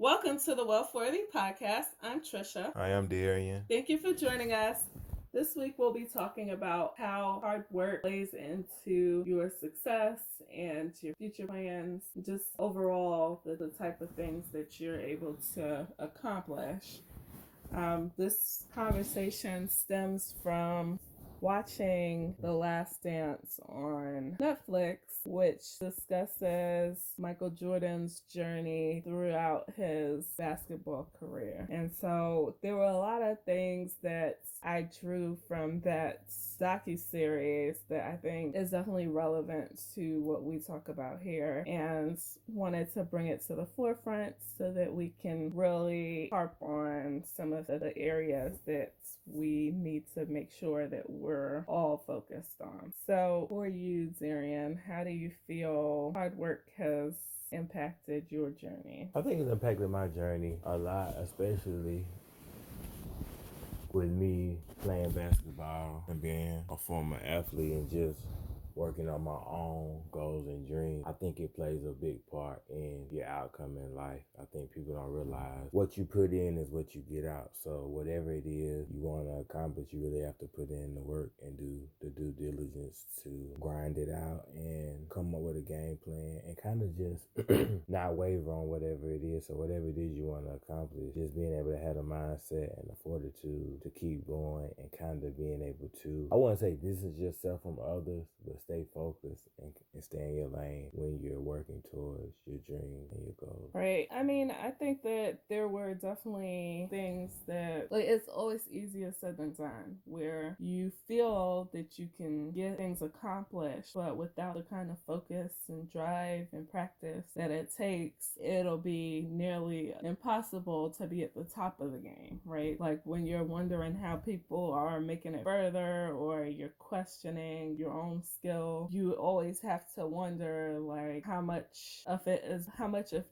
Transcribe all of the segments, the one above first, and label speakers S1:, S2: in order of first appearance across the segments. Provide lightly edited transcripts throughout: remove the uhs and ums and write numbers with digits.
S1: Welcome to the Wealthworthy Podcast. I'm Trisha.
S2: I am Darian.
S1: Thank you for joining us. This week we'll be talking about how hard work plays into your success and your future plans, just overall the type of things that you're able to accomplish. This conversation stems from watching The Last Dance on Netflix, which discusses Michael Jordan's journey throughout his basketball career. And so there were a lot of things that I drew from that docu-series that I think is definitely relevant to what we talk about here, and wanted to bring it to the forefront so that we can really harp on some of the areas that we need to make sure that we're all focused on. So for you, Darian, how do you feel hard work has impacted your journey?
S2: I think it's impacted my journey a lot, especially with me playing basketball and being a former athlete and just working on my own goals and dreams. I think it plays a big part in your outcome in life. I think people don't realize what you put in is what you get out. So whatever it is you want to accomplish, you really have to put in the work and do the due diligence to grind it out and come up with a game plan and kind of just not waver on whatever it is. So whatever it is you want to accomplish, just being able to have the mindset and the fortitude to keep going and kind of being able to, I wouldn't say distance yourself from others, but stay focused and stay in your lane when you're working towards your dream and your goals.
S1: Right. I mean, I think that there were definitely things that, like, it's always easier said than done, where you feel that you can get things accomplished, but without the kind of focus and drive and practice that it takes, it'll be nearly impossible to be at the top of the game, right? Like when you're wondering how people are making it further, or you're questioning your own skill, you always have to wonder, like, how much of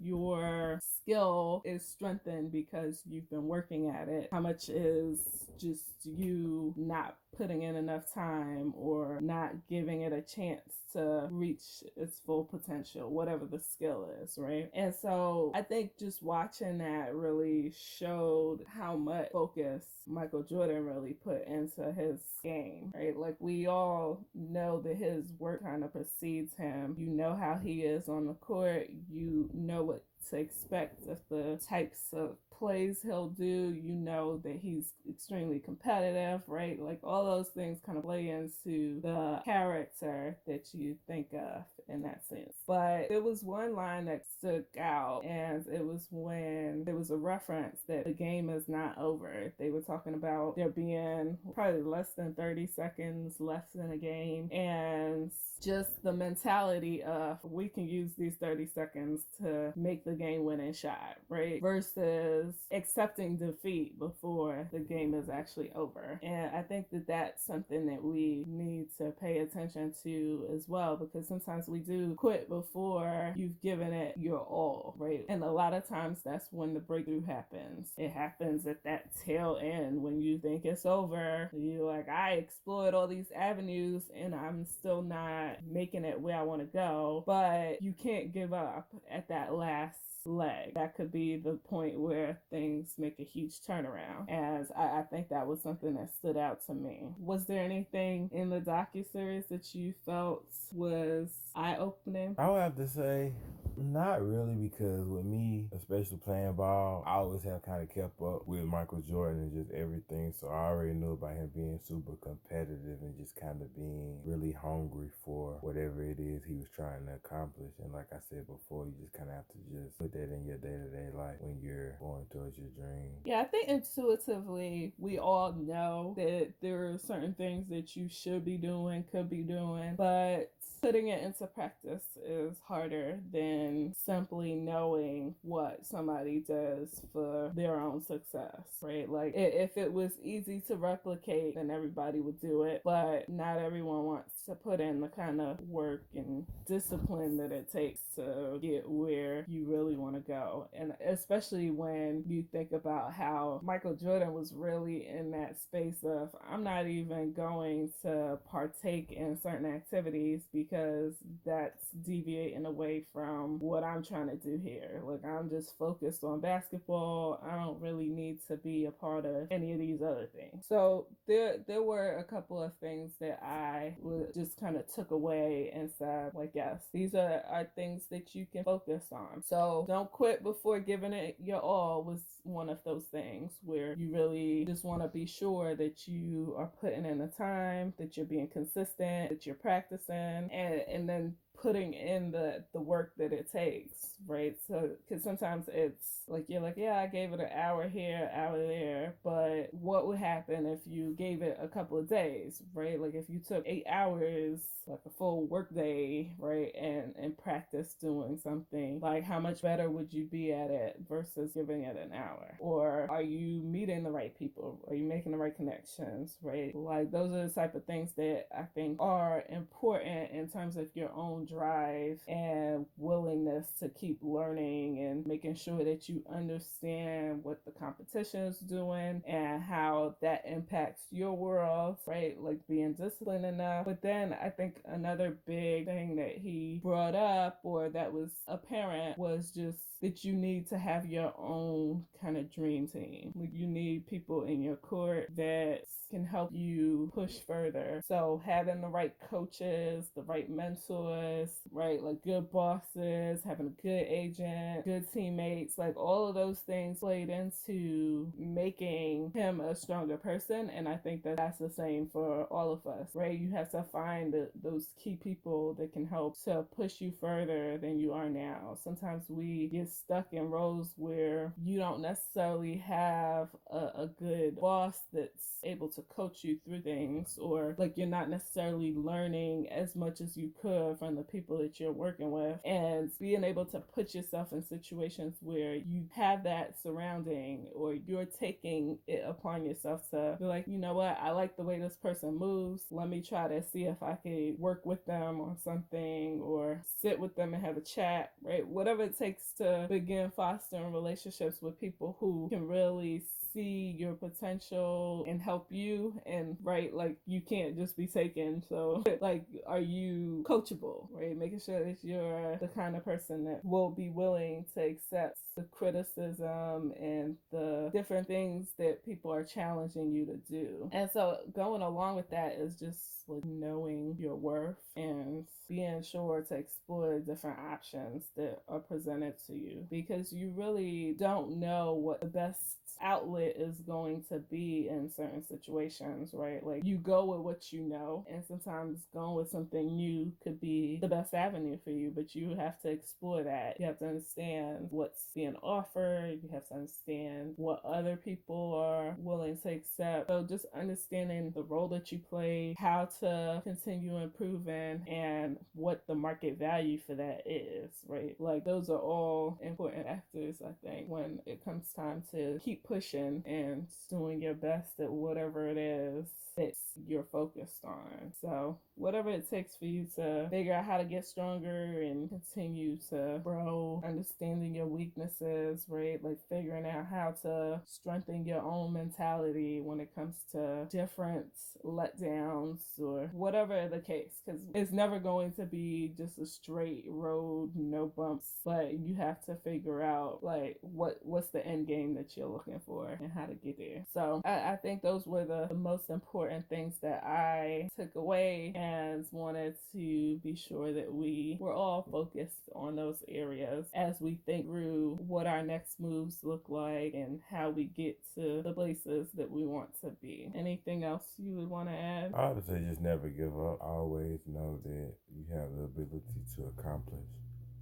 S1: your skill is strengthened because you've been working at it, how much is just you not putting in enough time or not giving it a chance to reach its full potential, whatever the skill is, right? And so I think just watching that really showed how much focus Michael Jordan really put into his game, right? Like, we all know that his work kind of precedes him. You know how he is on the court. You know what to expect of the types of plays he'll do. You know that he's extremely competitive, right? Like, all those things kind of play into the character that you think of in that sense. But there was one line that stuck out, and it was when there was a reference that the game is not over. They were talking about there being probably less than 30 seconds left in a game, and just the mentality of, we can use these 30 seconds to make the game winning shot, right? Versus accepting defeat before the game is actually over. And I think that that's something that we need to pay attention to as well, because sometimes we do quit before you've given it your all, right? And a lot of times that's when the breakthrough happens. It happens at that tail end when you think it's over. You're like, I explored all these avenues and I'm still not making it where I want to go. But you can't give up at that last leg. That could be the point where things make a huge turnaround. And I think that was something that stood out to me. Was there anything in the docuseries that you felt was eye-opening?
S2: I would have to say not really, because with me, especially playing ball, I always have kind of kept up with Michael Jordan and just everything. So I already knew about him being super competitive and just kind of being really hungry for whatever it is he was trying to accomplish. And like I said before, you just kind of have to just put that in your day-to-day life when you're going towards your dream.
S1: Yeah, I think intuitively we all know that there are certain things that you should be doing, could be doing, but putting it into practice is harder than simply knowing what somebody does for their own success, right? Like, if it was easy to replicate, then everybody would do it, but not everyone wants to put in the kind of work and discipline that it takes to get where you really want to go. And especially when you think about how Michael Jordan was really in that space of, I'm not even going to partake in certain activities because that's deviating away from what I'm trying to do here. Like, I'm just focused on basketball. I don't really need to be a part of any of these other things. So there were a couple of things that I just kind of took away and said, like, yes, these are things that you can focus on. So don't quit before giving it your all was one of those things where you really just want to be sure that you are putting in the time, that you're being consistent, that you're practicing, and then putting in the work that it takes, right? So because sometimes it's like you're like, yeah, I gave it an hour here, hour there, but what would happen if you gave it a couple of days, right? Like if you took 8 hours, like a full work day, right, and practice doing something, like how much better would you be at it versus giving it an hour? Or are you meeting the right people? Are you making the right connections, right? Like those are the type of things that I think are important in terms of your own drive and willingness to keep learning and making sure that you understand what the competition is doing and how that impacts your world, right? Like being disciplined enough. But then I think another big thing that he brought up or that was apparent was just that you need to have your own kind of dream team. Like you need people in your court that can help you push further. So having the right coaches, the right mentors, right? Like good bosses, having a good agent, good teammates, like all of those things played into making him a stronger person. And I think that that's the same for all of us, right? You have to find those key people that can help to push you further than you are now. Sometimes we get stuck in roles where you don't necessarily have a good boss that's able to coach you through things, or like you're not necessarily learning as much as you could from the people that you're working with, and being able to put yourself in situations where you have that surrounding or you're taking it upon yourself to be like, you know what, I like the way this person moves, let me try to see if I can work with them on something or sit with them and have a chat, right? Whatever it takes to begin fostering relationships with people who can really see your potential and help you, and right, like you can't just be taken. So like, are you coachable, right? Making sure that you're the kind of person that will be willing to accept the criticism and the different things that people are challenging you to do. And so going along with that is just like knowing your worth and being sure to explore different options that are presented to you, because you really don't know what the best outlet is going to be in certain situations, right? Like you go with what you know, and sometimes going with something new could be the best avenue for you, but you have to explore that. You have to understand what's being offered, you have to understand what other people are willing to accept. So just understanding the role that you play, how to continue improving, and what the market value for that is, right? Like those are all important factors, I think, when it comes time to keep pushing and doing your best at whatever it is that you're focused on. So whatever it takes for you to figure out how to get stronger and continue to grow, understanding your weaknesses, right? Like figuring out how to strengthen your own mentality when it comes to different letdowns or whatever the case, because it's never going to be just a straight road, no bumps, but you have to figure out like what's the end game that you're looking for and how to get there. So I think those were the most important things that I took away, and wanted to be sure that we were all focused on those areas as we think through what our next moves look like and how we get to the places that we want to be. Anything else you would want to add?
S2: I would say just never give up. Always know that you have the ability to accomplish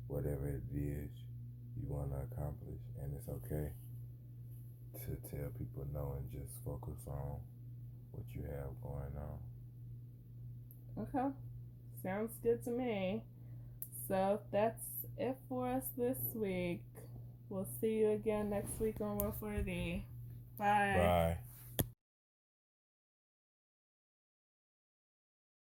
S2: whatever it is you want to accomplish, and it's okay to tell people no and just focus on what you have going on.
S1: Okay, sounds good to me. So that's it for us this week. We'll see you again next week on World 4D. Bye.
S2: Bye.